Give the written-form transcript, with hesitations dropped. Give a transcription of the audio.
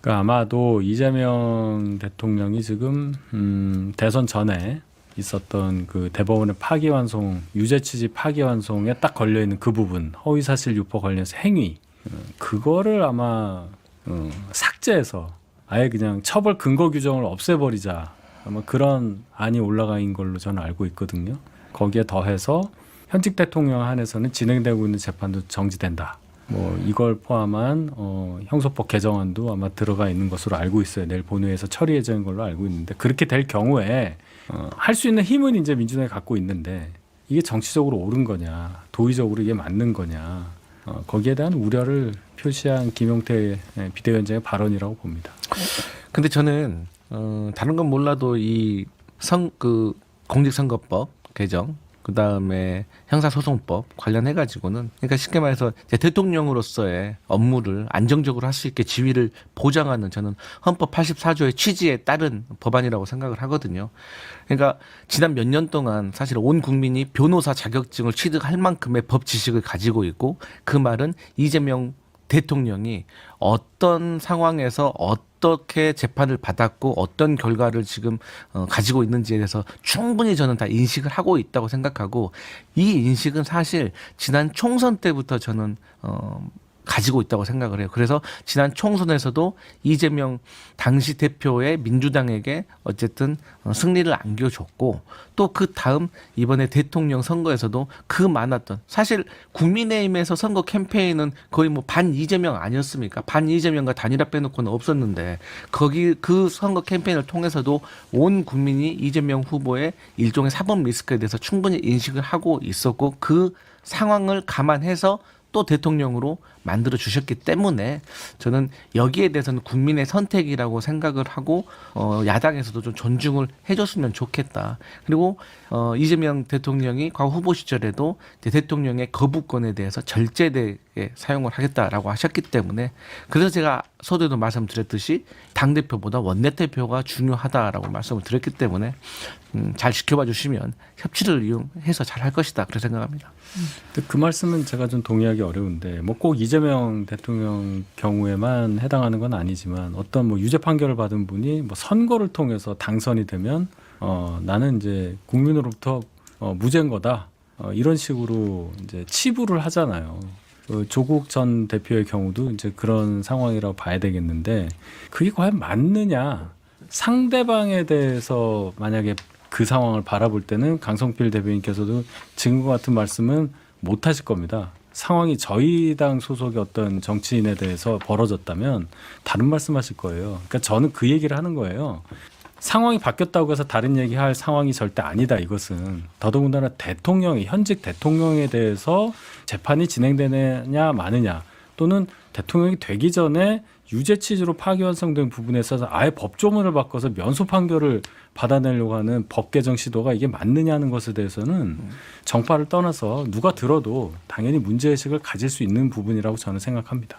그러니까 아마도 이재명 대통령이 지금 대선 전에 있었던 그 대법원의 파기환송, 유죄취지 파기환송에 딱 걸려 있는 그 부분, 허위사실 유포 관련해서 행위, 그거를 아마 삭제해서 아예 그냥 처벌 근거 규정을 없애버리자, 아마 그런 안이 올라가 있는 걸로 저는 알고 있거든요. 거기에 더해서 현직 대통령 한해서는 진행되고 있는 재판도 정지된다. 뭐 이걸 포함한 형소법 개정안도 아마 들어가 있는 것으로 알고 있어요. 내일 본회의에서 처리 예정인 걸로 알고 있는데, 그렇게 될 경우에 할 수 있는 힘은 이제 민주당이 갖고 있는데 이게 정치적으로 옳은 거냐, 도의적으로 이게 맞는 거냐, 거기에 대한 우려를 표시한 김용태 비대위원장의 발언이라고 봅니다. 근데 저는 다른 건 몰라도 이 공직선거법 개정, 그 다음에 형사소송법 관련해 가지고는, 그러니까 쉽게 말해서 대통령으로서의 업무를 안정적으로 할 수 있게 지위를 보장하는, 저는 헌법 84조의 취지에 따른 법안이라고 생각을 하거든요. 그러니까 지난 몇 년 동안 사실 온 국민이 변호사 자격증을 취득할 만큼의 법 지식을 가지고 있고, 그 말은 이재명 대통령이 어떤 상황에서 어떻게 재판을 받았고 어떤 결과를 지금 가지고 있는지에 대해서 충분히 저는 다 인식을 하고 있다고 생각하고, 이 인식은 사실 지난 총선 때부터 저는 가지고 있다고 생각을 해요. 그래서 지난 총선에서도 이재명 당시 대표의 민주당에게 어쨌든 승리를 안겨줬고, 또 그 다음 이번에 대통령 선거에서도 그 많았던, 사실 국민의힘에서 선거 캠페인은 거의 뭐 반 이재명 아니었습니까? 반 이재명과 단일화 빼놓고는 없었는데, 거기 그 선거 캠페인을 통해서도 온 국민이 이재명 후보의 일종의 사법 리스크에 대해서 충분히 인식을 하고 있었고, 그 상황을 감안해서 또 대통령으로 만들어 주셨기 때문에 저는 여기에 대해서는 국민의 선택이라고 생각을 하고 야당에서도 좀 존중을 해줬으면 좋겠다. 그리고 이재명 대통령이 과거 후보 시절에도 대통령의 거부권에 대해서 절제되게 사용을 하겠다라고 하셨기 때문에, 그래서 제가 서두에도 말씀드렸듯이 당대표보다 원내대표가 중요하다라고 말씀을 드렸기 때문에 잘 지켜봐 주시면 협치를 이용해서 잘 할 것이다, 그렇게 생각합니다. 근데 그 말씀은 제가 좀 동의하기 어려운데, 뭐 꼭 이재명 대통령 경우에만 해당하는 건 아니지만, 어떤 뭐 유죄 판결을 받은 분이 뭐 선거를 통해서 당선이 되면 나는 이제 국민으로부터 무죄인 거다, 이런 식으로 이제 치부를 하잖아요. 조국 전 대표의 경우도 이제 그런 상황이라고 봐야 되겠는데, 그게 과연 맞느냐? 상대방에 대해서 만약에 그 상황을 바라볼 때는 강성필 대변인께서도 지금과 같은 말씀은 못 하실 겁니다. 상황이 저희 당 소속의 어떤 정치인에 대해서 벌어졌다면 다른 말씀하실 거예요. 그러니까 저는 그 얘기를 하는 거예요. 상황이 바뀌었다고 해서 다른 얘기할 상황이 절대 아니다, 이것은. 더더군다나 대통령이, 현직 대통령에 대해서 재판이 진행되느냐 마느냐, 또는 대통령이 되기 전에 유죄 취지로 파기환송된 부분에 있어서 아예 법조문을 바꿔서 면소 판결을 받아내려고 하는 법 개정 시도가 이게 맞느냐는 것에 대해서는 정파를 떠나서 누가 들어도 당연히 문제의식을 가질 수 있는 부분이라고 저는 생각합니다.